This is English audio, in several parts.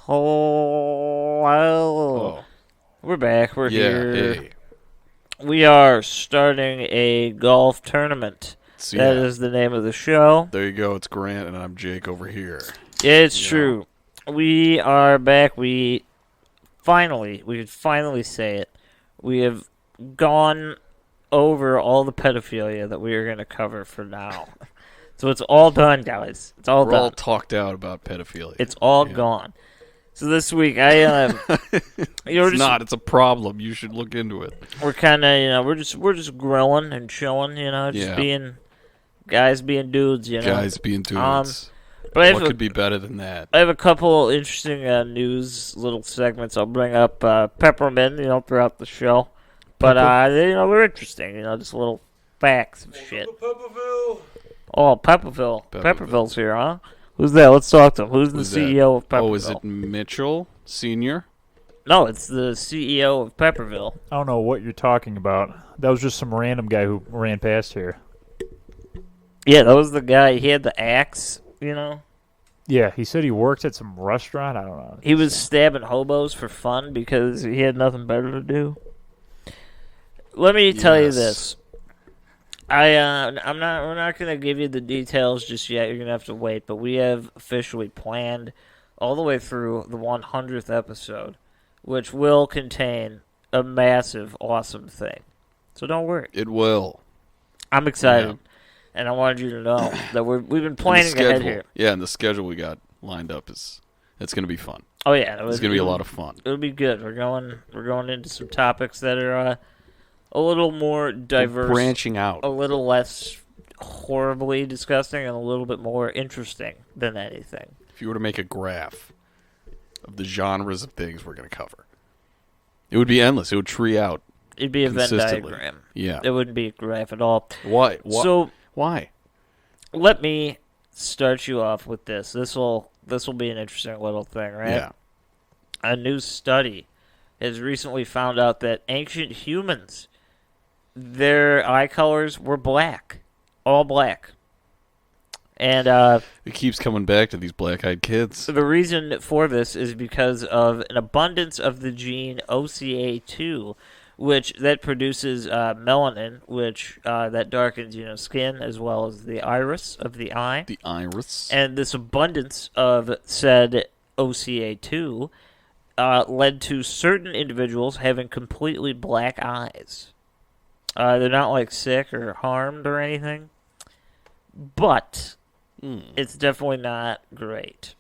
Hello. Oh. We're back. We're here. Hey. We are starting a golf tournament. So, That is the name of the show. There you go. It's Grant, and I'm Jake over here. It's Yeah. true. We are back. We could finally say it. We have gone over all the pedophilia that we are going to cover for now. So it's all done, guys. It's all We're done. all talked out about pedophilia. It's all Yeah. gone. So this week, I It's not. It's a problem. You should look into it. we're kind of we're just grilling and chilling, just Yeah. being guys, being dudes, Guys being dudes. But I What have, could be better than that? I have a couple interesting news little segments I'll bring up, peppermint, throughout the show. But they're interesting, just little facts of shit. Oh, Pepperville. Pepperville's here, huh? Who's that? Let's talk to him. Who's the CEO of Pepperville? Oh, is it Mitchell Sr.? No, it's the CEO of Pepperville. I don't know what you're talking about. That was just some random guy who ran past here. Yeah, that was the guy. He had the axe, Yeah, he said he worked at some restaurant. I don't know. He was stabbing hobos for fun because he had nothing better to do. Let me tell you Yes. this. We're not gonna give you the details just yet. You're gonna have to wait, but we have officially planned all the way through the 100th episode, which will contain a massive, awesome thing. So don't worry. It will. I'm excited, Yeah. and I wanted you to know that we've been planning ahead here. Yeah, and the schedule we got lined up it's going to be fun. Oh yeah, It's going to be a lot of fun. It'll be good. We're going into some topics that are a little more diverse, Branching out. a little less horribly disgusting, and a little bit more interesting than anything. If you were to make a graph of the genres of things we're going to cover, it would be endless. It would tree out. It'd be a Venn Consistently. diagram. Yeah. It wouldn't be a graph at all. Why? So Why? let me start you off with this. This will be an interesting little thing, right? Yeah. A new study has recently found out that ancient humans, their eye colors were black, all black. And It keeps coming back to these black-eyed kids. the reason for this is because of an abundance of the gene OCA2, which that produces melanin, which that darkens skin as well as the iris of the eye. The iris. And this abundance of said OCA2 led to certain individuals having completely black eyes. They're not like sick or harmed or anything, but it's definitely not great.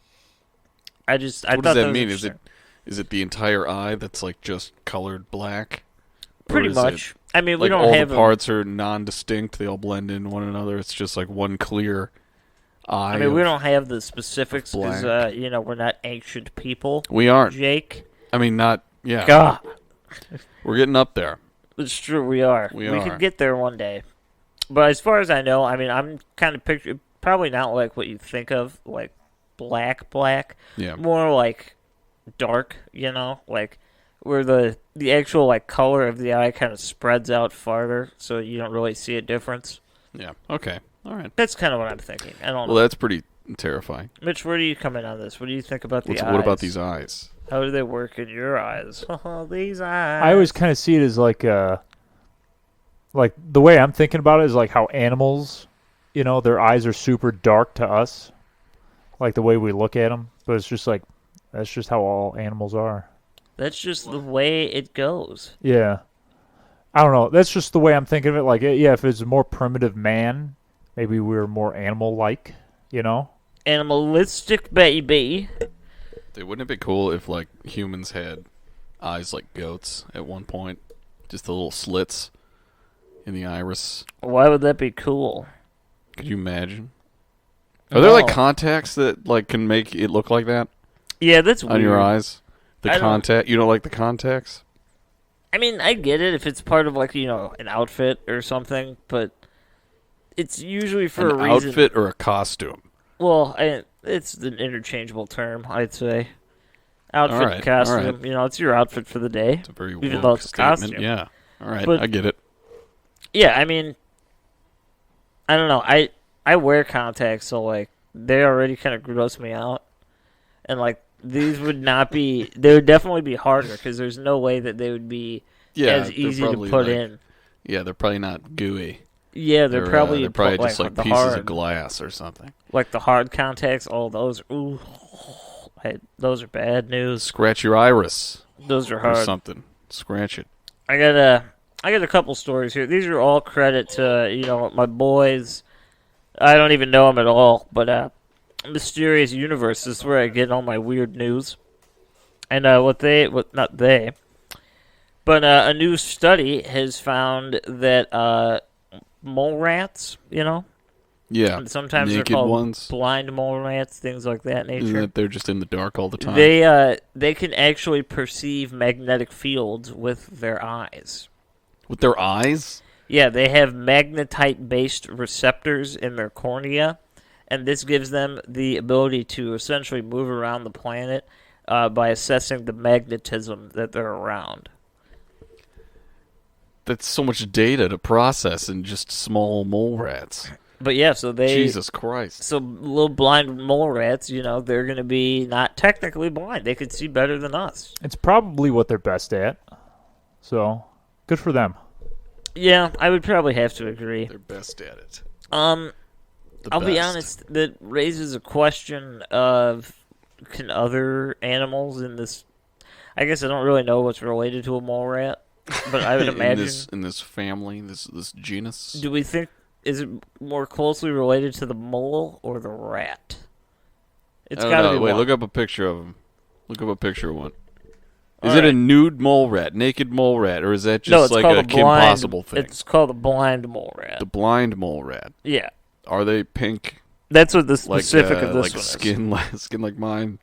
I What does thought that was mean? interesting. Is it the entire eye that's like just colored black? Or Pretty is much? it, I mean, we like don't all have the parts are non-distinct. They all blend in one another. It's just like one clear eye. I mean, we of- don't have the specifics because black. we're not ancient people. We aren't. Jake. I mean, not. Yeah. God, We're getting up there. it's true. We are. We We are. could get there one day. But as far as I know, I mean, I'm kind of picturing probably not like what you think of, like black. Yeah. More like dark. Like where the actual like color of the eye kind of spreads out farther, so you don't really see a difference. Yeah. Okay. All right. That's kind of what I'm thinking. I don't know. Well, that's pretty terrifying. Mitch, where do you come in on this? What do you think about the eyes? What about these eyes? How do they work in your eyes? These eyes. I always kind of see it as like the way I'm thinking about it is like how animals, their eyes are super dark to us, like the way we look at them. But it's just like that's just how all animals are. That's just the way it goes. Yeah, I don't know. That's just the way I'm thinking of it. Like, yeah, if it's a more primitive man, maybe we're more animal-like. Animalistic, baby. Wouldn't it be cool if like humans had eyes like goats at one point? Just the little slits in the iris. Why would that be cool? Could you imagine? Are there like No. contacts that like can make it look like that Yeah, that's weird. on your eyes? The I don't- contact. You don't like the contacts? I mean, I get it if it's part of like an outfit or something, but it's usually for An a reason. outfit or a costume? Well, it's an interchangeable term, I'd say. Outfit, All right, costume. all right. It's your outfit for the day. It's a very Even woke though it's a statement. costume. Yeah. All right, But- I get it. Yeah, I mean, I don't know. I wear contacts, so like they already kind of gross me out, and like these would not be. They would definitely be harder because there's no way that they would be as they're easy to probably, put like- in. Yeah, they're probably not gooey. Yeah, they're probably just like the pieces hard, of glass or something. like the hard contacts. All those, ooh, hey, those are bad news. Scratch your iris Those are or hard. something. Scratch it. I got a couple stories here. These are all credit to my boys. I don't even know them at all, but Mysterious Universe is where I get all my weird news. And not they, but a new study has found that mole rats, Yeah. sometimes Naked they're called ones. blind mole rats, things like that Isn't nature. that they're just in the dark all the time? They can actually perceive magnetic fields with their eyes. With their eyes? Yeah, they have magnetite-based receptors in their cornea, and this gives them the ability to essentially move around the planet by assessing the magnetism that they're around. That's so much data to process in just small mole rats. But yeah, so Jesus Christ. So little blind mole rats, they're going to be not technically blind. They could see better than us. It's probably what they're best at. So, good for them. Yeah, I would probably have to agree. They're best at it. I'll be best. honest, that raises a question of, can other animals in this... I guess I don't really know what's related to a mole rat, but I would imagine... in this family, this genus. Do we think... Is it more closely related to the mole or the rat? It's I don't got to know. be Wait, one. look up a picture of him. Look up a picture of one. Is All it a right. nude mole rat, naked mole rat, or is that No, just it's like called a a Kim blind... Possible thing? It's called a blind mole rat. The blind mole rat. Yeah. Are they pink? That's what the Like specific of this like one is. skin like mine?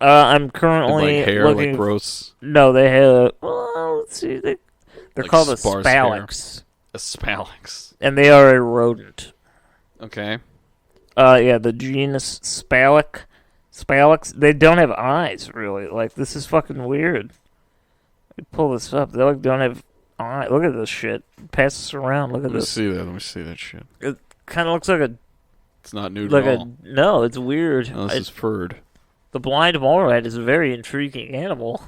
I'm And currently like hair, looking... like gross. No, they have... Well, let's see. They're Like called a sparse spalax. A spalax. And they are a rodent. Okay. Yeah, the genus Spalax. They don't have eyes, really. Like, this is fucking weird. Let me pull this up. They like don't have eyes. Look at this shit. Pass this around. Look at Let me this. see that. Let me see that shit. It kind of looks like It's not nude at all. no. It's weird. No, this is furred. The blind mole rat is a very intriguing animal.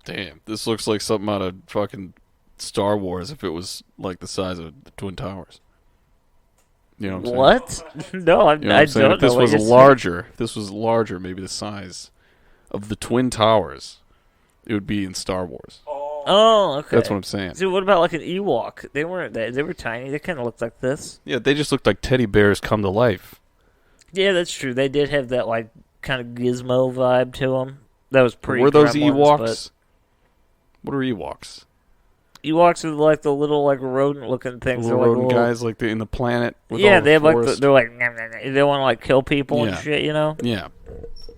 Damn. This looks like something out of fucking Star Wars if it was like the size of the Twin Towers. You know what I'm saying? What? No, You know what I I'm saying? don't If this know. was what you're larger, if this was larger, maybe the size of the Twin Towers, it would be in Star Wars. Oh, okay. That's what I'm saying. So what about like an Ewok? They weren't that. They were tiny. They kind of looked like this. Yeah, they just looked like teddy bears come to life. Yeah, that's true. They did have that like kind of gizmo vibe to them. That was pretty. Were those Gremlins, Ewoks? What are Ewoks? but Ewoks are like the little like rodent-looking things. Little They're, like, rodent little... guys like in the planet. With Yeah, all they have like forest. they're like "Nyam, nyam, nyam." They want to like kill people and Yeah. shit. Yeah,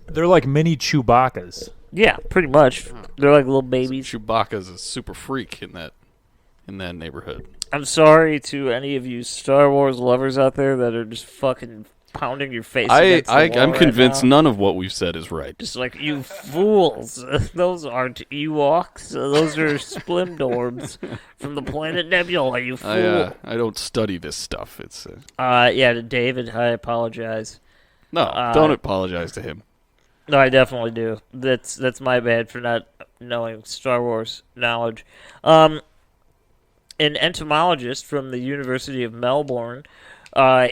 They're like mini Chewbacca's. Yeah, pretty much. They're like little babies. Chewbacca's a super freak in that neighborhood. I'm sorry to any of you Star Wars lovers out there that are just fucking pounding your face. against the wall I'm right convinced now. none of what we've said is right. Just like, you fools. Those aren't Ewoks. Those are Splimdorbs from the planet Nebula, you fool. I don't study this stuff. It's Yeah, to David, I apologize. no, don't apologize to him. No, I definitely do. That's my bad for not knowing Star Wars knowledge. An entomologist from the University of Melbourne,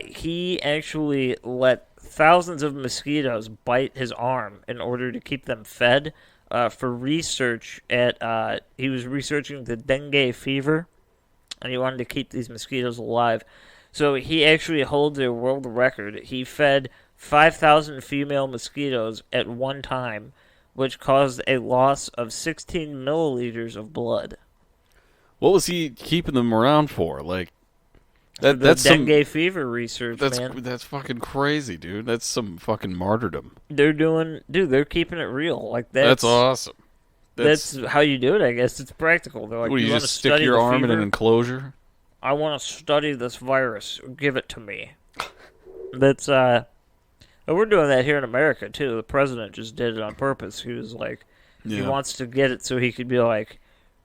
he actually let thousands of mosquitoes bite his arm in order to keep them fed for research at... he was researching the dengue fever, and he wanted to keep these mosquitoes alive. So he actually holds a world record. He fed 5,000 female mosquitoes at one time, which caused a loss of 16 milliliters of blood. What was he keeping them around for? Like The that's dengue fever research, man. that's fucking crazy, dude. That's some fucking martyrdom. They're keeping it real. Like That's awesome. That's how you do it, I guess. It's practical. They're like, what do you wanna just stick study your the arm in fever? an enclosure? I want to study this virus. Give it to me. That's and we're doing that here in America too. The president just did it on purpose. He was like, he wants to get it so he could be like,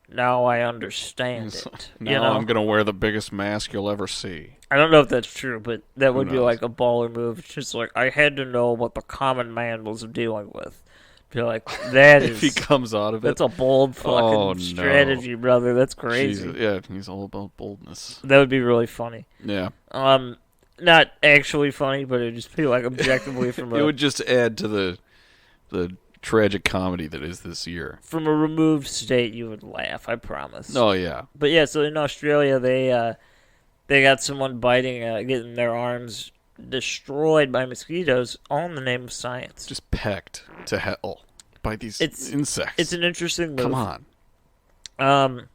now I understand it. Now you know? I'm gonna wear the biggest mask you'll ever see. I don't know if that's true, but that would be knows? like a baller move. It's just like, I had to know what the common man was dealing with. Feel like that if he is comes out of it. that's a bold fucking Oh, no. strategy, brother. That's crazy. Jesus, yeah, he's all about boldness. That would be really funny. Yeah. Not actually funny, but it would just feel like objectively from It a would just add to the tragic comedy that is this year. from a removed state. You would laugh, I promise. Oh, yeah. But yeah, so in Australia, they got someone getting their arms destroyed by mosquitoes, all in the name of science. Just pecked to hell by these insects. It's an interesting move. Come on.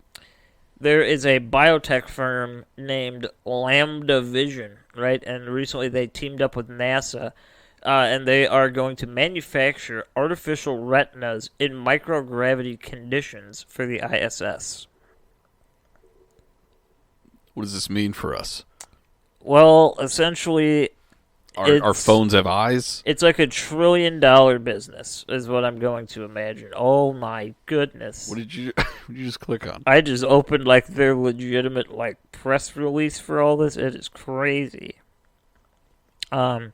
There is a biotech firm named Lambda Vision, right? And recently they teamed up with NASA, and they are going to manufacture artificial retinas in microgravity conditions for the ISS. What does this mean for us? Well, essentially, Our phones have eyes? it's like $1 trillion business, is what I'm going to imagine. Oh my goodness. What did you just click on? I just opened like their legitimate like press release for all this. It is crazy. Well,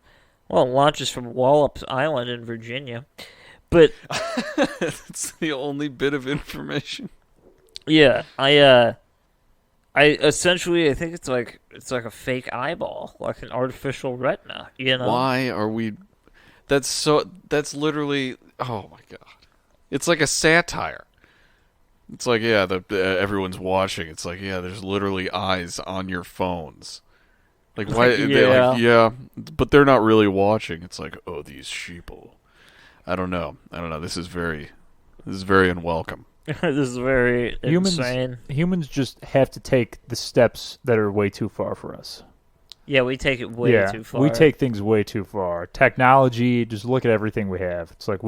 it launches from Wallops Island in Virginia, but That's the only bit of information. yeah, I essentially I think it's like a fake eyeball, like an artificial retina. You know? Why are we? That's literally. Oh my god! It's like a satire. It's like everyone's watching. It's like there's literally eyes on your phones. Like why? Yeah. But they're not really watching. It's like these sheeple. I don't know. This is very unwelcome. This is very insane. Humans just have to take the steps that are way too far for us. Yeah, we take it way too far. We take things way too far. Technology, just look at everything we have. It's like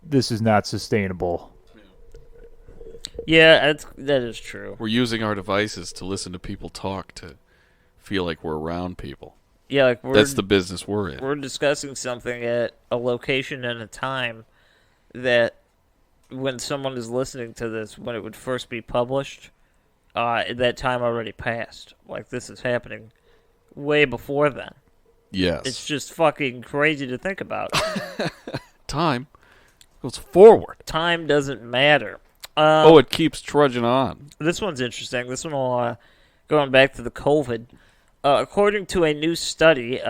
this is not sustainable. Yeah, that is true. We're using our devices to listen to people talk to feel like we're around people. Yeah, like That's the business we're in. we're discussing something at a location and a time that when someone is listening to this, when it would first be published, that time already passed. Like, this is happening way before then. Yes. It's just fucking crazy to think about. Time goes forward. Time doesn't matter. It keeps trudging on. This one's interesting. This one will, going back to the COVID. According to a new study,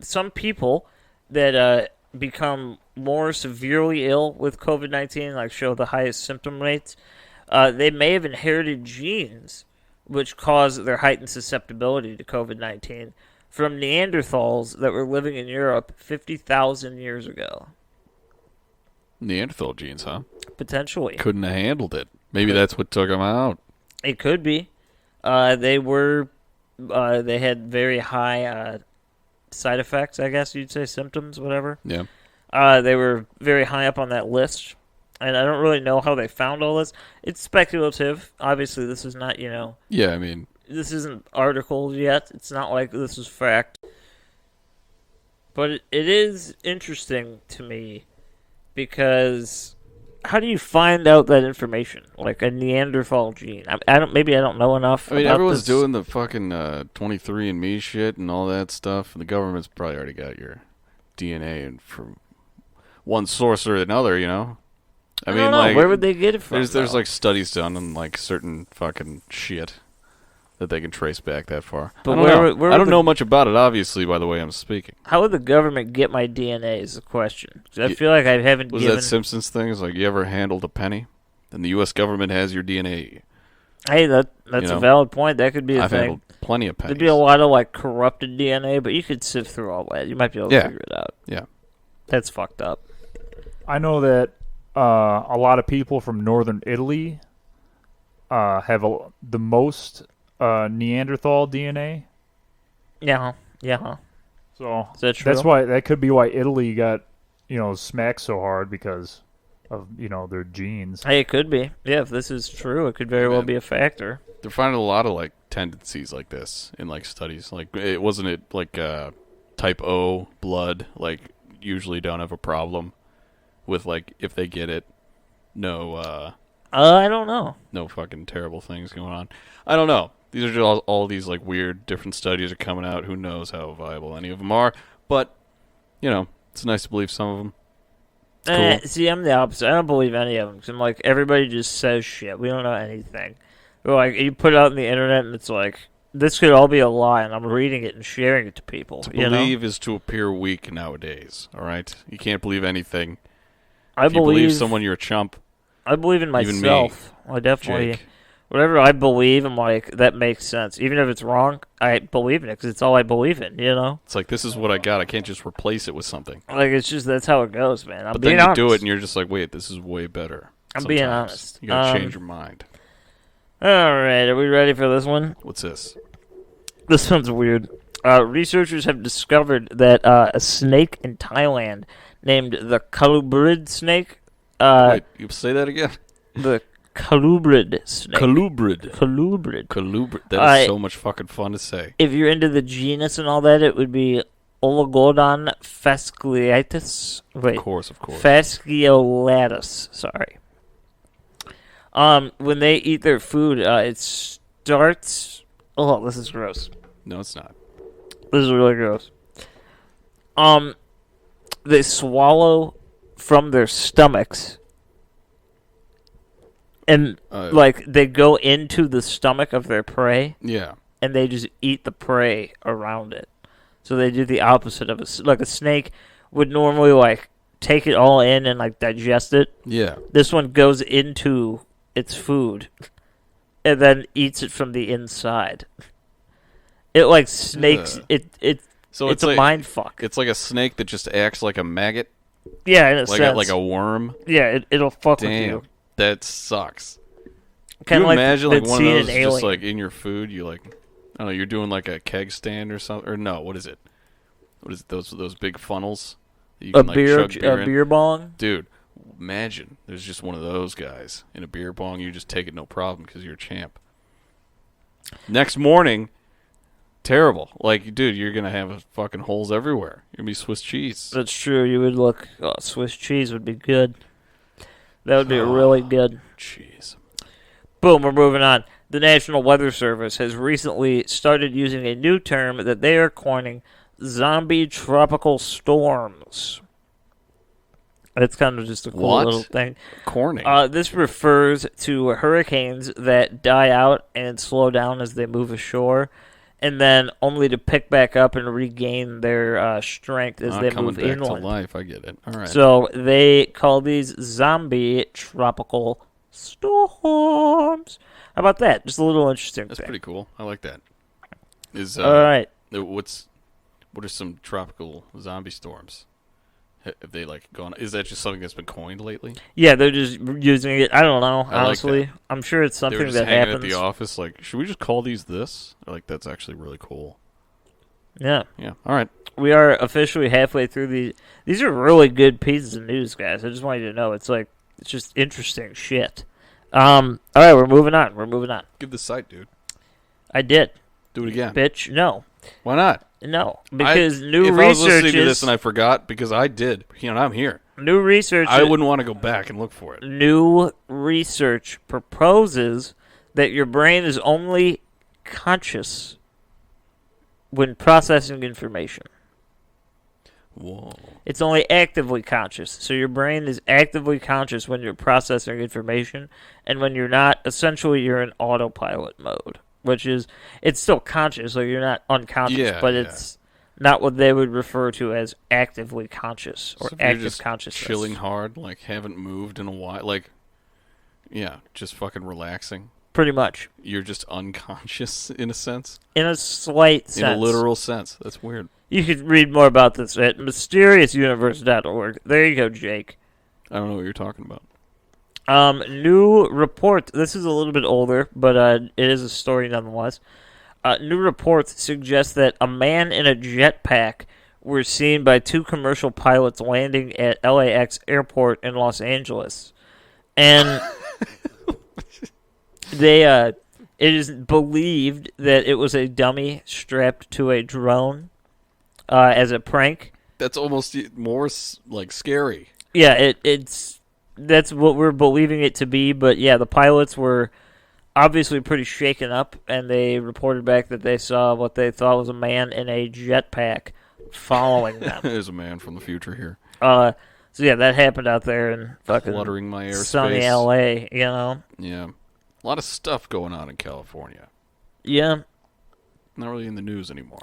some people that become more severely ill with COVID-19, like show the highest symptom rates, they may have inherited genes which cause their heightened susceptibility to COVID-19 from Neanderthals that were living in Europe 50,000 years ago. Neanderthal genes, huh? Potentially. Couldn't have handled it. Maybe that's what took them out. It could be. They had very high side effects, I guess you'd say, symptoms, whatever. Yeah. They were very high up on that list, and I don't really know how they found all this. It's speculative. Obviously, this is not, Yeah, I mean, this isn't articles yet. It's not like this is fact. But it is interesting to me because how do you find out that information? Like a Neanderthal gene. I don't know enough. I mean, about everyone's this. doing the fucking 23andMe shit and all that stuff, and the government's probably already got your DNA and from one source or another, I mean, don't know. like, Where would they get it from? there's though? like studies done on like certain fucking shit that they can trace back that far. But I don't where know. would- where I would don't the- know much about it, obviously, by the way I'm speaking. How would the government get my DNA is the question. 'Cause I feel like I haven't Was given... that Simpsons thing? It's like, you ever handled a penny? Then the U.S. government has your DNA. Hey, that's a valid point. That could be a I've thing. handled plenty of pennies. There'd be a lot of like corrupted DNA, but you could sift through all that. You might be able to figure it out. Yeah. That's fucked up. I know that a lot of people from northern Italy have the most Neanderthal DNA. Yeah. So Is that true? that could be why Italy got smacked so hard because of their genes. Hey, it could be. Yeah, if this is true, it could very well be a factor. They're finding a lot of like tendencies like this in like studies. Like, it wasn't like type O blood like usually don't have a problem with like if they get it. No, I don't know. no fucking terrible things going on. I don't know. These are just all these like weird different studies are coming out. Who knows how viable any of them are? But it's nice to believe some of them. Cool. See, I'm the opposite. I don't believe any of them. Cause I'm like, everybody just says shit. We don't know anything. Or like, you put it out on the internet and it's like, this could all be a lie, and I'm reading it and sharing it to people. To you know? believe is to appear weak nowadays, all right? You can't believe anything. I If you believe someone, you're a chump. I believe in Even me, myself. I definitely... Jake. Whatever I believe, I'm like, that makes sense. Even if it's wrong, I believe in it because it's all I believe in, you know? It's like, this is what I got. I can't just replace it with something. Like, it's just, that's how it goes, man. I'm But being then you honest. do it and you're just like, wait, this is way better. I'm being Sometimes. honest. You gotta change your mind. Alright, are we ready for this one? What's this? This one's weird. Researchers have discovered that a snake in Thailand named the colubrid snake, Wait, you say that again? the colubrid snake. Colubrid. Colubrid. Colubrid. That is so much fucking fun to say. If you're into the genus and all that, it would be Oligodon fasciolatus. Wait, Of course. fasciolatus. Sorry. When they eat their food, it starts. Oh, this is gross. No, it's not. This is really gross. They swallow from their stomachs, and like they go into the stomach of their prey, Yeah. and they just eat the prey around it. So they do the opposite of like a snake would normally like take it all in and like digest it. Yeah. This one goes into its food and then eats it from the inside. It like snakes. Ugh. So It's a mind fuck. It's like a snake that just acts like a maggot, Yeah, in a like sense. like a worm. Yeah, it'll fuck with Damn, you. that sucks. Kind Can of you like imagine they'd like one of seen those an just alien. like in your food? You like, I don't know, you're doing like a keg stand or something, or no? What is it? What is it? Those big funnels that you a can like beer, chug beer a in? beer bong. Dude, imagine there's just one of those guys in a beer bong. You just take it no problem because you're a champ. Next morning, terrible. Like, dude, you're gonna have fucking holes everywhere. You're gonna be Swiss cheese. That's true. You would look. Oh, Swiss cheese would be good. That would be really good. Jeez. Boom, we're moving on. The National Weather Service has recently started using a new term that they are coining zombie tropical storms. It's kind of just a cool What? little thing. Corny. This refers to hurricanes that die out and slow down as they move ashore, and then only to pick back up and regain their strength as they coming move back inland. to life. I get it. All right. So they call these zombie tropical storms. How about that? Just a little interesting That's thing. pretty cool. I like that. Is All right. what are some tropical zombie storms? Have they like gone? Is that just something that's been coined lately? Yeah, they're just using it. I don't know, I like honestly. that. I'm sure it's They were something just that hanging happens. at the office. Like, should we just call these this? Like, that's actually really cool. Yeah. Yeah. All right. We are officially halfway through these. These are really good pieces of news, guys. I just want you to know. It's just interesting shit. All right, we're moving on. Give the site, dude. I did. Do it again. Bitch, no. Why not? No. Because new if I was listening research to this and I forgot, because I did, I'm here. new research I wouldn't want to go back and look for it. new research proposes that your brain is only conscious when processing information. Whoa. It's only actively conscious. So your brain is actively conscious when you're processing information, and when you're not, essentially you're in autopilot mode, which is, it's still conscious, so you're not unconscious, Yeah, but yeah. it's not what they would refer to as actively conscious or So if you're active just consciousness. chilling hard, like haven't moved in a while, like, yeah, just fucking relaxing. Pretty much. You're just unconscious in a sense, In a slight sense. in a literal sense. That's weird. You could read more about this at mysteriousuniverse.org. There you go, Jake. I don't know what you're talking about. New report. This is a little bit older, but it is a story nonetheless. New reports suggest that a man in a jetpack was seen by two commercial pilots landing at LAX airport in Los Angeles. And it is believed that it was a dummy strapped to a drone as a prank. That's almost more like scary. Yeah, that's what we're believing it to be, but yeah, the pilots were obviously pretty shaken up, and they reported back that they saw what they thought was a man in a jetpack following them. There's a man from the future here. So yeah, that happened out there in fucking Cluttering my airspace. sunny LA. You know. Yeah. A lot of stuff going on in California. Yeah. Not really in the news anymore.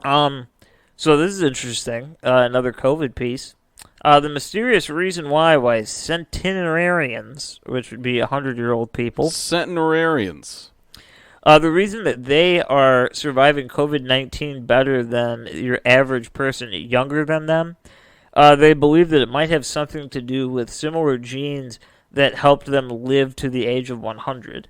So this is interesting. Another COVID piece. The mysterious reason why centenarians, which would be 100-year-old people, Centenarians. the reason that they are surviving COVID-19 better than your average person younger than them, they believe that it might have something to do with similar genes that helped them live to the age of 100.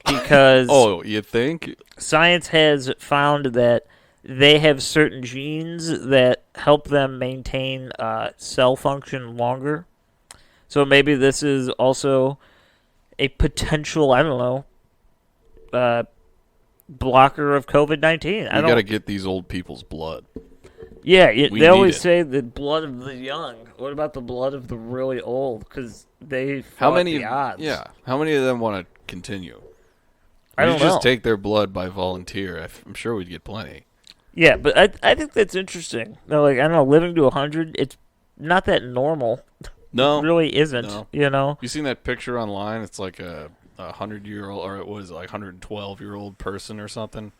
Because Oh, you think? science has found that they have certain genes that help them maintain cell function longer. So maybe this is also a potential, I don't know, blocker of COVID-19. You got to get these old people's blood. Yeah, We they need always it. say the blood of the young. What about the blood of the really old? Because they How fought many? the odds. Yeah. How many of them want to continue? I don't You just know. take their blood by volunteer. I'm sure we'd get plenty. Yeah, but I think that's interesting. No, like I don't know, living to 100, it's not that normal. No. It really isn't. No. You know. You seen that picture online? It's like a 100-year-old, or it was like 112-year-old person or something.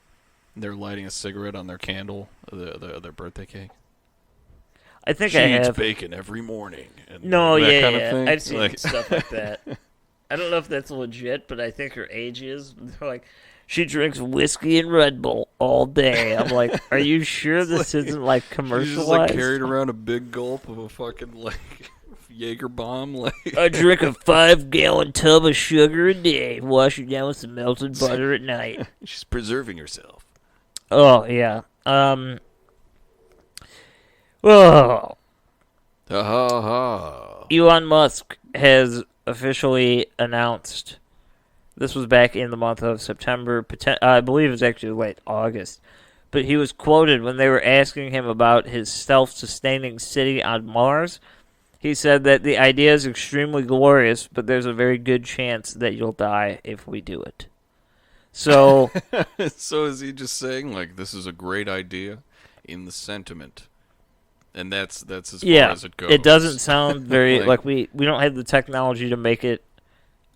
They're lighting a cigarette on their candle, their birthday cake. I think She I eats have. bacon every morning. And No, that yeah, kind yeah. of thing. I've seen Like- stuff like that. I don't know if that's legit, but I think her age is. They're like, she drinks whiskey and Red Bull all day. I'm like, are you sure this isn't like She's commercialized? just like carried around a big gulp of a fucking like Jaeger bomb. Like I drink a 5-gallon tub of sugar a day, wash it down with some melted butter at night. she's preserving herself. Oh yeah. Oh, Ha ha ha. Elon Musk has officially announced. This was back in the month of September. I believe it was actually late August. But he was quoted when they were asking him about his self-sustaining city on Mars. He said that the idea is extremely glorious, but there's a very good chance that you'll die if we do it. So, So is he just saying like this is a great idea in the sentiment, and that's as yeah, far as it goes? it doesn't sound very Like- like we don't have the technology to make it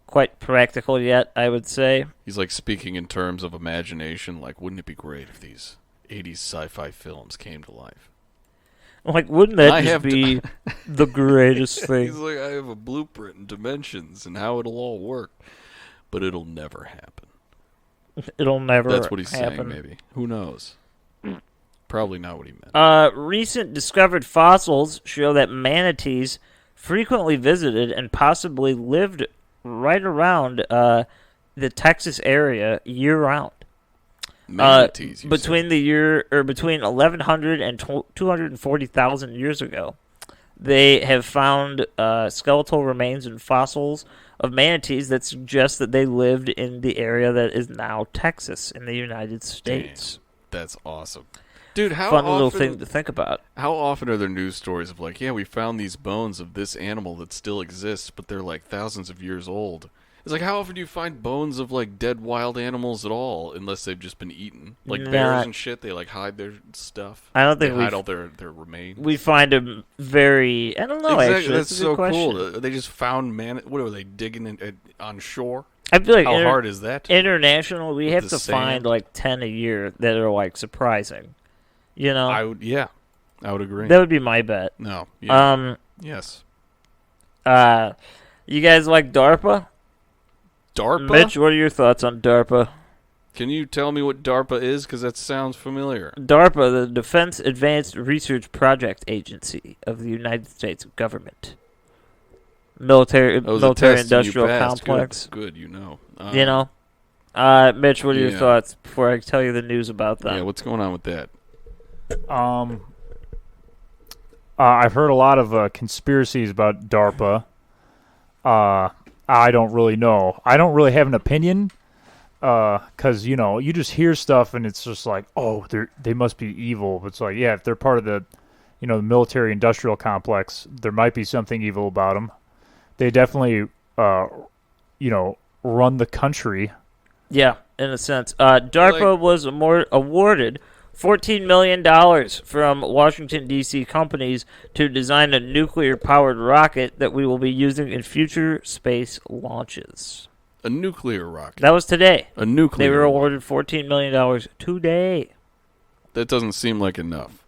quite practical yet, I would say. He's like speaking in terms of imagination. Like, wouldn't it be great if these 80s sci-fi films came to life? Like, wouldn't that I just have to- be the greatest He's thing? like, I have a blueprint and dimensions and how it'll all work, but it'll never happen. It'll never That's what he's happen. saying, maybe. Who knows? Probably not what he meant. Recent discovered fossils show that manatees frequently visited and possibly lived right around the Texas area year-round. Manatees, you Between the year or between 1100 and 240,000 years ago, they have found skeletal remains and fossils of manatees that suggest that they lived in the area that is now Texas in the United States. Damn, that's awesome. Dude, how Fun often, little thing to think about. how often are there news stories of like, yeah, we found these bones of this animal that still exists, but they're like thousands of years old? It's like, how often do you find bones of like dead wild animals at all, unless they've just been eaten? Like bears Not- and shit, they like hide their stuff. I don't They think hide we all their remains. we find them very. I don't know. Exactly, Actually, that's that's a so good question. cool. They just found What were they digging on shore? I feel like How hard is that? international, we have the to find sand? like 10 a year that are like surprising. You know, I would agree. that would be my bet. No, yeah, yes. You guys like DARPA? DARPA. Mitch, what are your thoughts on DARPA? Can you tell me what DARPA is? Because that sounds familiar. DARPA, the Defense Advanced Research Project Agency of the United States government. Military That was a military test and you industrial passed. complex. Good, you know. You know? Mitch, what are your yeah. thoughts before I tell you the news about them? Yeah, what's going on with that? I've heard a lot of conspiracies about DARPA. I don't really know. I don't really have an opinion because, you know, you just hear stuff and it's just like, oh, they must be evil. It's like, yeah, if they're part of the, you know, the military-industrial complex, there might be something evil about them. They definitely, you know, run the country. Yeah, in a sense. DARPA Like- was awarded $14 million from Washington, D.C. companies to design a nuclear-powered rocket that we will be using in future space launches. A nuclear rocket. That was today. A nuclear. They were awarded $14 million today. That doesn't seem like enough.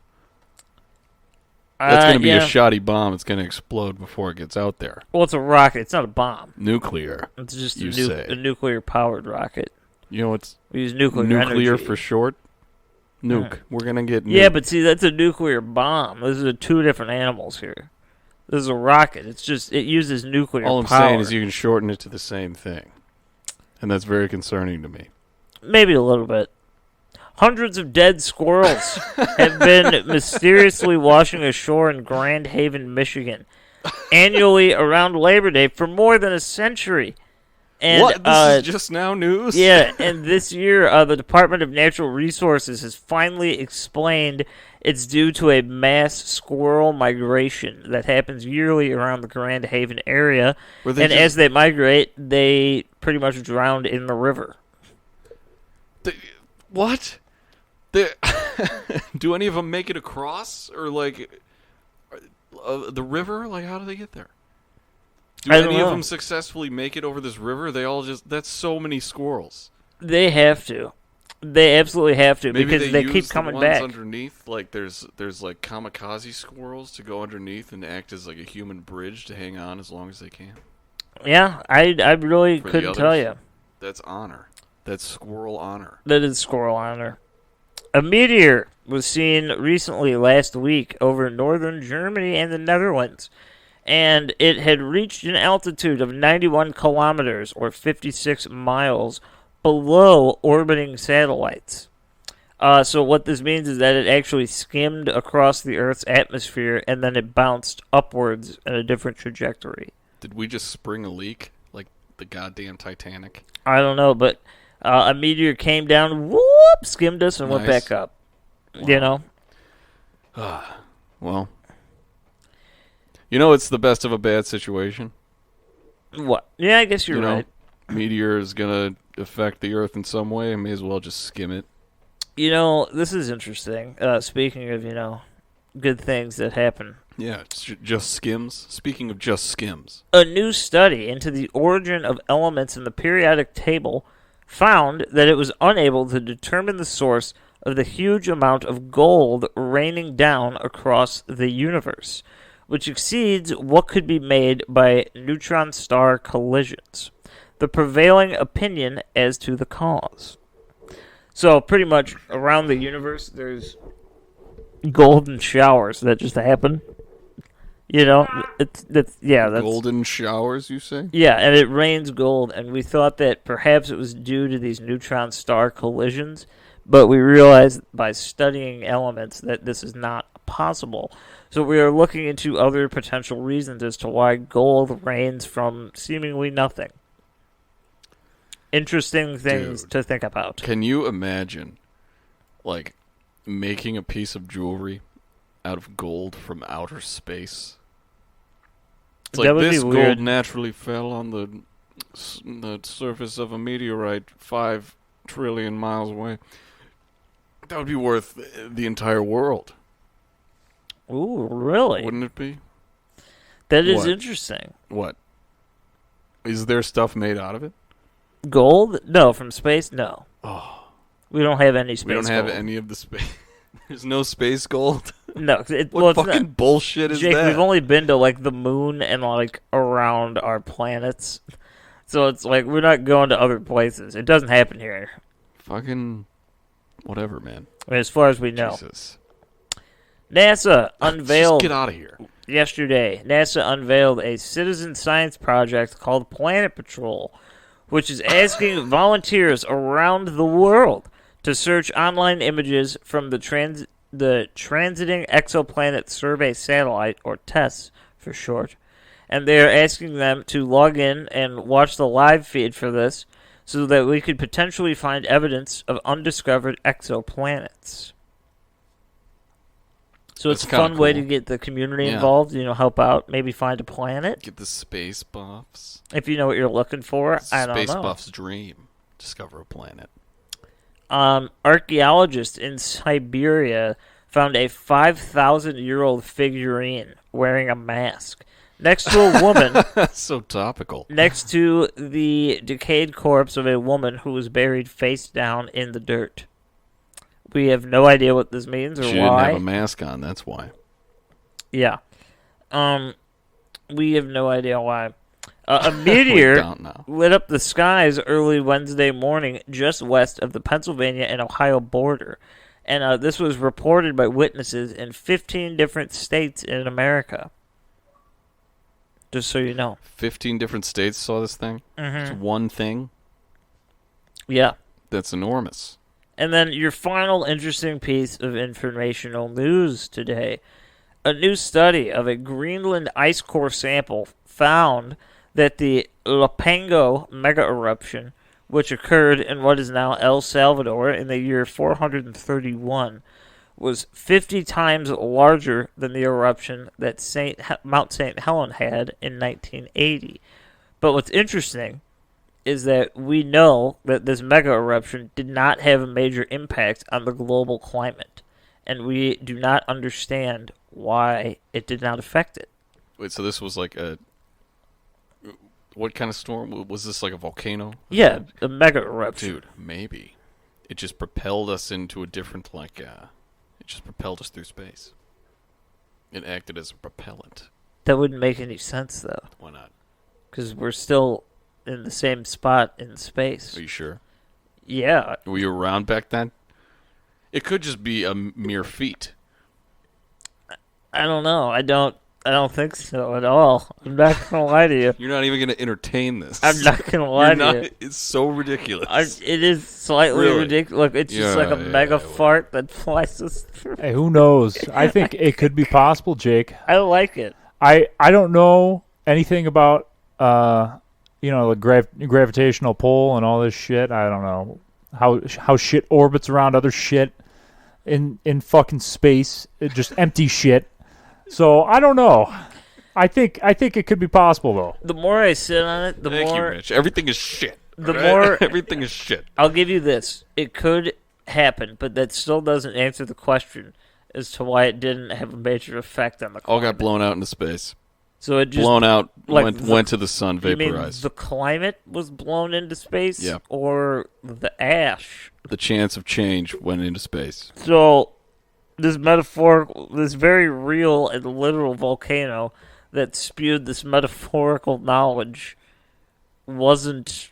That's going to be a shoddy bomb. It's going to explode before it gets out there. Well, it's a rocket. It's not a bomb. Nuclear. It's just say. a nuclear-powered rocket. You know what's We use nuclear energy. for short? Nuke. We're going to get nuke. Yeah, but see, that's a nuclear bomb. Those are two different animals here. This is a rocket. It's just, it uses nuclear power. All I'm saying is you can shorten it to the same thing. And that's very concerning to me. Maybe a little bit. Hundreds of dead squirrels have been mysteriously washing ashore in Grand Haven, Michigan, annually around Labor Day for more than a century. And, what? This is just now news? Yeah, and this year, the Department of Natural Resources has finally explained it's due to a mass squirrel migration that happens yearly around the Grand Haven area. And as they migrate, they pretty much drown in the river. What? Do any of them make it across? Or, like, the river? Like, how do they get there? Do any of them successfully make it over this river? They all just... That's so many squirrels. They have to. They absolutely have to. Maybe because they keep coming the ones back. Underneath, like, there's like, kamikaze squirrels to go underneath and act as, like, a human bridge to hang on as long as they can. Yeah, I really couldn't tell you. That's honor. That's squirrel honor. That is squirrel honor. A meteor was seen recently last week over northern Germany and the Netherlands, and it had reached an altitude of 91 kilometers, or 56 miles, below orbiting satellites. So what this means is that it actually skimmed across the Earth's atmosphere, and then it bounced upwards in a different trajectory. Did we just spring a leak, like the goddamn Titanic? I don't know, but a meteor came down, whoop, skimmed us, and went back up. Wow. You know? Well, you know it's the best of a bad situation? What? Yeah, I guess you're right. Meteor is going to affect the Earth in some way. I may as well just skim it. You know, this is interesting. Speaking of, good things that happen. Yeah, just skims. Speaking of just skims. A new study into the origin of elements in the periodic table found that it was unable to determine the source of the huge amount of gold raining down across the universe, which exceeds what could be made by neutron-star collisions. The prevailing opinion as to the cause. So, pretty much around the universe, there's golden showers that just happen. That's golden showers, you say? Yeah, and it rains gold, and we thought that perhaps it was due to these neutron-star collisions, but we realized by studying elements that this is not possible. So we are looking into other potential reasons as to why gold rains from seemingly nothing. Interesting things to think about. Can you imagine, like, making a piece of jewelry out of gold from outer space? It's like this gold naturally fell on the surface of a meteorite 5 trillion miles away. That would be worth the entire world. Ooh, really? Wouldn't it be? That is interesting. What? Is there stuff made out of it? Gold? No, from space? No. Oh. We don't have any space gold. We don't have any of the space. There's no space gold? No. What fucking bullshit is Jake, that? we've only been to, like, the moon and, like, around our planets. So it's like, we're not going to other places. It doesn't happen here. Fucking whatever, man. I mean, as far as we know. Jesus. NASA unveiled... Just get out of here. Yesterday, NASA unveiled a citizen science project called Planet Patrol, which is asking volunteers around the world to search online images from the Transiting Exoplanet Survey Satellite, or TESS for short, and they are asking them to log in and watch the live feed for this so that we could potentially find evidence of undiscovered exoplanets. So it's a fun way to get the community involved, help out, maybe find a planet. Get the space buffs. If you know what you're looking for, I don't know. Space buffs' dream. Discover a planet. Archaeologists in Siberia found a 5,000-year-old figurine wearing a mask next to a woman. So topical. Next to the decayed corpse of a woman who was buried face down in the dirt. We have no idea what this means or She why. didn't have a mask on, that's why. Yeah. We have no idea why. A meteor don't know. lit up the skies early Wednesday morning just west of the Pennsylvania and Ohio border. And this was reported by witnesses in 15 different states in America. Just so you know. 15 different states saw this thing? It's one thing? Yeah. That's enormous. And then your final interesting piece of informational news today. A new study of a Greenland ice core sample found that the Lopango mega eruption, which occurred in what is now El Salvador in the year 431, was 50 times larger than the eruption that Mount St. Helens had in 1980. But what's interesting is that we know that this mega eruption did not have a major impact on the global climate, and we do not understand why it did not affect it. Wait, so this was like a... What kind of storm? Was this like a volcano? Yeah, a mega eruption. Dude, maybe. It just propelled us into a different, like, it just propelled us through space. It acted as a propellant. That wouldn't make any sense, though, Why not? because we're still in the same spot in space. Are you sure? Yeah, Were you around back then? It could just be a mere feat. I don't know. I don't think so at all. I'm not gonna lie to you. You're not even going to entertain this. I'm not gonna lie to you. It's so ridiculous. It is slightly Really? ridiculous. Look, it's just like a mega fart that flies us through. Hey, who knows? I think it could be possible, Jake. I like it. I don't know anything about the gravitational pull and all this shit. I don't know how shit orbits around other shit in fucking space. It just empty shit. So I don't know. I think it could be possible though. The more I sit on it, the Thank more you, Rich. Everything is shit. the right? more Everything is shit. I'll give you this. It could happen, but that still doesn't answer the question as to why it didn't have a major effect on the All climate. got blown out into space. So it just Blown out, like went to the sun, You mean vaporized. the climate was blown into space? Yeah. Or the ash? The chance of change went into space. So this metaphorical, this very real and literal volcano that spewed this metaphorical knowledge wasn't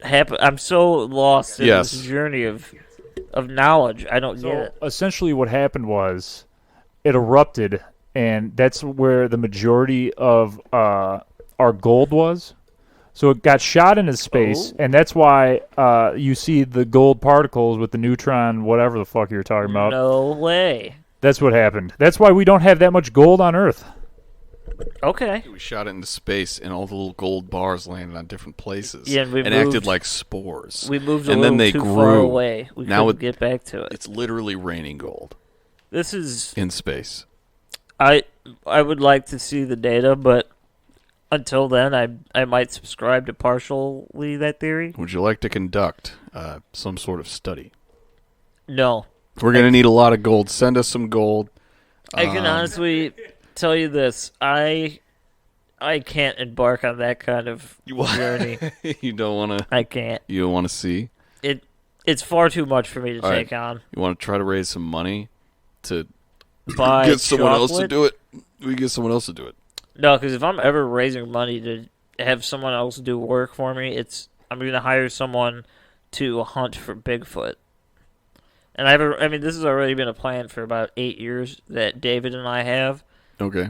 happen. I'm so lost in Yes. this journey of knowledge. I don't get So it. essentially, what happened was it erupted, and that's where the majority of our gold was. So it got shot into space, and that's why you see the gold particles with the neutron, whatever the fuck you're talking about. No way. That's what happened. That's why we don't have that much gold on Earth. Okay. We shot it into space, and all the little gold bars landed on different places. Yeah, and we and moved- acted like spores. We moved a and little then they too grew. far away. We Now couldn't get back to it. It's literally raining gold This is in space. I would like to see the data, but until then, I might subscribe to partially that theory. Would you like to conduct some sort of study? No, We're going to need a lot of gold. Send us some gold. I can honestly tell you this: I can't embark on that kind of journey. You don't want to. I can't. You don't want to see. It's far too much for me to All right. take on. You want to try to raise some money to Buy get someone else to chocolate? do it. We get someone else to do it. No, because if I'm ever raising money to have someone else do work for me, I'm going to hire someone to hunt for Bigfoot. And I mean, this has already been a plan for about 8 years that David and I have. Okay.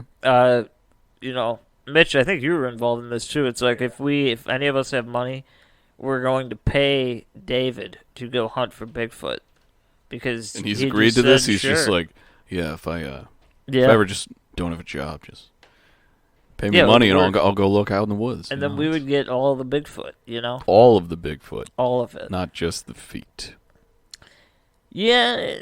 Mitch, I think you were involved in this too. It's like if any of us have money, we're going to pay David to go hunt for Bigfoot because And he's he agreed just to this. said, He's just "Sure." like, yeah, if I yeah. ever just don't have a job, just pay me Yeah, money and work. I'll go look out in the woods. And you then know, we it's would get all the Bigfoot, all of the Bigfoot, all of it. not just the feet. Yeah.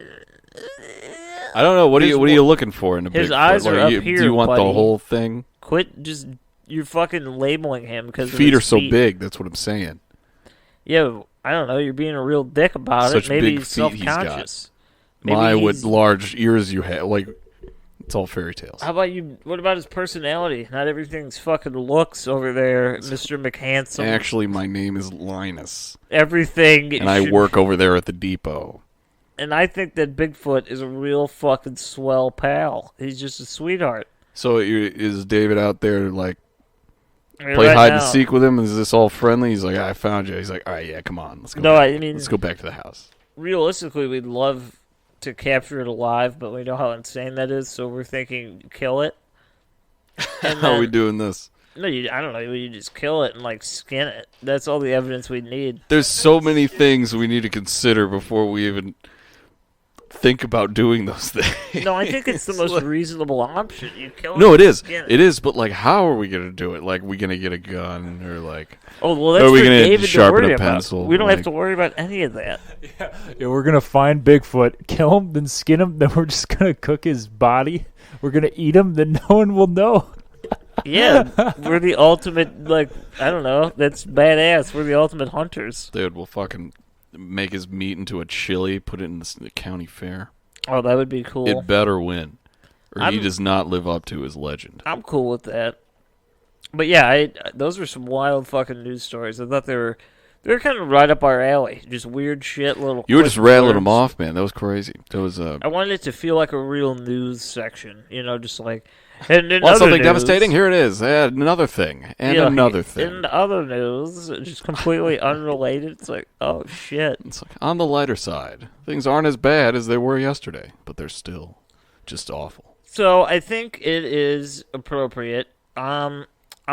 I don't know. What are His you looking for in a his Bigfoot? eyes are up do here, you want the buddy. whole thing? Quit just you're fucking labeling him because Feet are so big. That's what I'm saying. Yeah, I don't know. You're being a real dick about Such it. Maybe big he's feet he's got. self-conscious. Maybe My, what he's- large ears you have. Like, it's all fairy tales. How about you? What about his personality? Not everything's fucking looks over there, Mr. McHandsome. Actually, my name is Linus. Everything. And I should- work over there at the depot. And I think that Bigfoot is a real fucking swell pal. He's just a sweetheart. So is David out there, like, I mean, play right hide now- and seek with him? Is this all friendly? He's like, I found you. He's like, all right, yeah, come on. Let's go No, back. I mean- Let's go back to the house. Realistically, we'd love to capture it alive, but we know how insane that is, so we're thinking kill it. And How are we then- doing this? No, I don't know. You just kill it and like skin it. That's all the evidence we need. There's so many things we need to consider before we even think about doing those things. No, I think it's the most reasonable option. You kill it. No, it and is. skin It is, but like, how are we gonna do it? Like, we gonna get a gun or like? Oh well, that's Are we for gonna David to sharpen worry a about. pencil? We don't have Like- to worry about any of that. Yeah, we're gonna find Bigfoot, kill him, then skin him. Then we're just gonna cook his body. We're gonna eat him. Then no one will know. Yeah, we're the ultimate. Like I don't know. That's badass. We're the ultimate hunters. Dude, we'll fucking make his meat into a chili, put it in the county fair. Oh, that would be cool. It better win, or he I'm- does not live up to his legend. I'm cool with that. But yeah, those were some wild fucking news stories. I thought they were kind of right up our alley. Just weird shit, little. You were just rattling blurbs. them off, man. That was crazy. That was I wanted it to feel like a real news section, just like. And in want other something news, devastating? Here it is. Another thing, and yeah, another thing. In other news, just completely unrelated. It's like, oh shit. It's like, on the lighter side, things aren't as bad as they were yesterday, but they're still just awful. So I think it is appropriate. I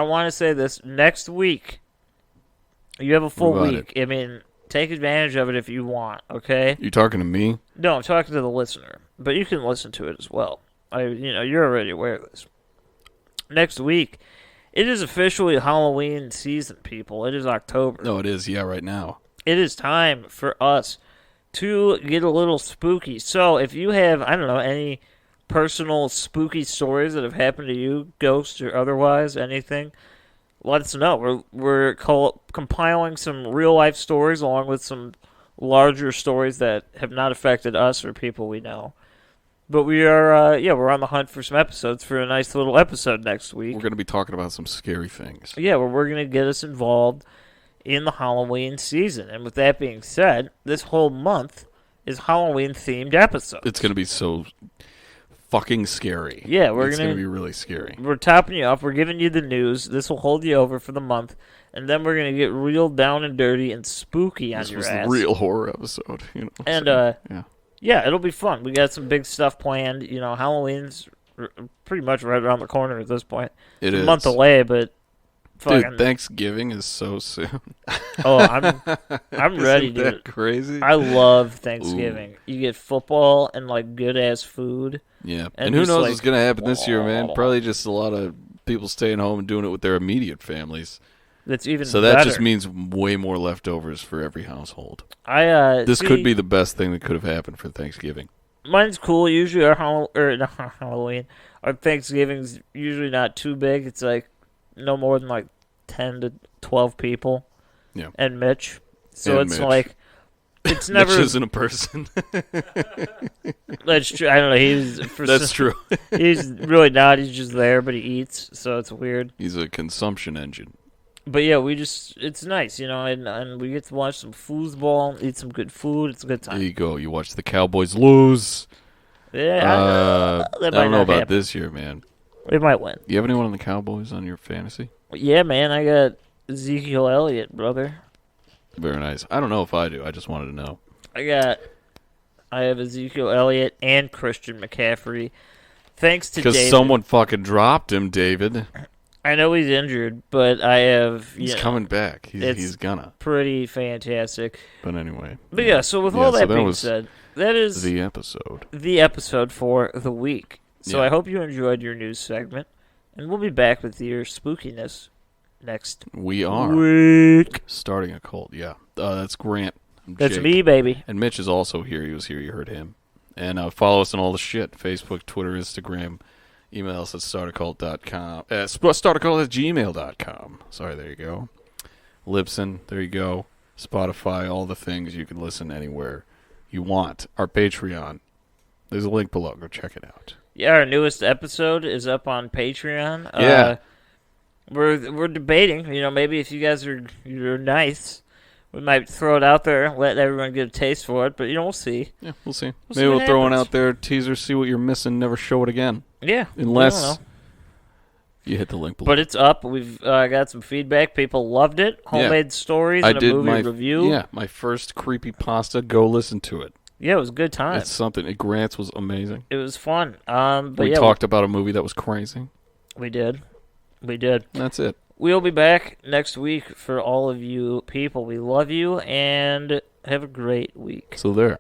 want to say this next week. You have a full What about week. I mean, take advantage of it if you want. Okay. You talking to me? No, I'm talking to the listener, but you can listen to it as well. You're already aware of this. Next week, it is officially Halloween season, people. It is October. No, it is. Yeah, right now. It is time for us to get a little spooky. So, if you have, I don't know, any personal spooky stories that have happened to you, ghosts or otherwise, anything, let us know. We're compiling some real life stories along with some larger stories that have not affected us or people we know. But we are, we're on the hunt for some episodes for a nice little episode next week. We're going to be talking about some scary things. Yeah, well, we're going to get us involved in the Halloween season. And with that being said, this whole month is Halloween-themed episodes. It's going to be so fucking scary. Yeah, It's going to be really scary. We're topping you off. We're giving you the news. This will hold you over for the month. And then we're going to get real down and dirty and spooky on This your was ass. the real horror episode. And, yeah. Yeah, it'll be fun. We got some big stuff planned. Halloween's pretty much right around the corner at this point. It It's is. a month away, but fucking... Dude, Thanksgiving is so soon. Oh, I'm ready, Isn't dude. that crazy? I love Thanksgiving. You get football and like good ass food. Yeah. And And who just, knows like, what's going to happen this year, man? Probably just a lot of people staying home and doing it with their immediate families. That's even So that better. just means way more leftovers for every household. This This could be the best thing that could have happened for Thanksgiving. Mine's cool. Usually not Halloween. Our Thanksgiving's usually not too big. It's like no more than like 10 to 12 people. Yeah. And Mitch. So And it's Mitch. like it's never. Mitch isn't a person. That's true. I don't know. That's true. He's really not. He's just there, but he eats. So it's weird. He's a consumption engine. But yeah, it's nice, and we get to watch some foosball, eat some good food. It's a good There time. you go. You watch the Cowboys lose. Yeah, I that might don't know not about happen. this year, man. We might win. You have anyone on the Cowboys on your fantasy? Yeah, man, I got Ezekiel Elliott, brother. Very nice. I don't know if I do. I just wanted to know. I have Ezekiel Elliott and Christian McCaffrey. Thanks to Because David. someone fucking dropped him, David. I know he's injured, but I have. He's coming back. He's gonna. Pretty fantastic. But anyway. But yeah, so with all so that that being was said, that is the episode. the episode for the week. So Yeah. I hope you enjoyed your news segment, and we'll be back with your spookiness next We are week. starting a cult. Yeah. That's Grant. I'm That's Jake. me, baby. And Mitch is also here. He was here. You heard him. And follow us on all the shit. Facebook, Twitter, Instagram. Email us at startacult.com. Startacult@gmail.com. Sorry, there you go. Libsyn, there you go. Spotify, all the things. You can listen anywhere you want. Our Patreon. There's a link below. Go check it out. Yeah, our newest episode is up on Patreon. Yeah. We're debating. Maybe if you guys you're nice, we might throw it out there, let everyone get a taste for it. But we'll see. Yeah, we'll see. see Maybe what we'll throw one happens. out there, teaser, see what you're missing, never show it again. Yeah, I don't Unless know. you hit the link below. But it's up. We've got some feedback. People loved it. Homemade stories and a movie review. Yeah, my first creepypasta. Go listen to it. Yeah, it was a good time. It's something. Grant's was amazing. It was fun. But We talked about a movie that was crazy. We did. We did. That's it. We'll be back next week for all of you people. We love you and have a great week. So there.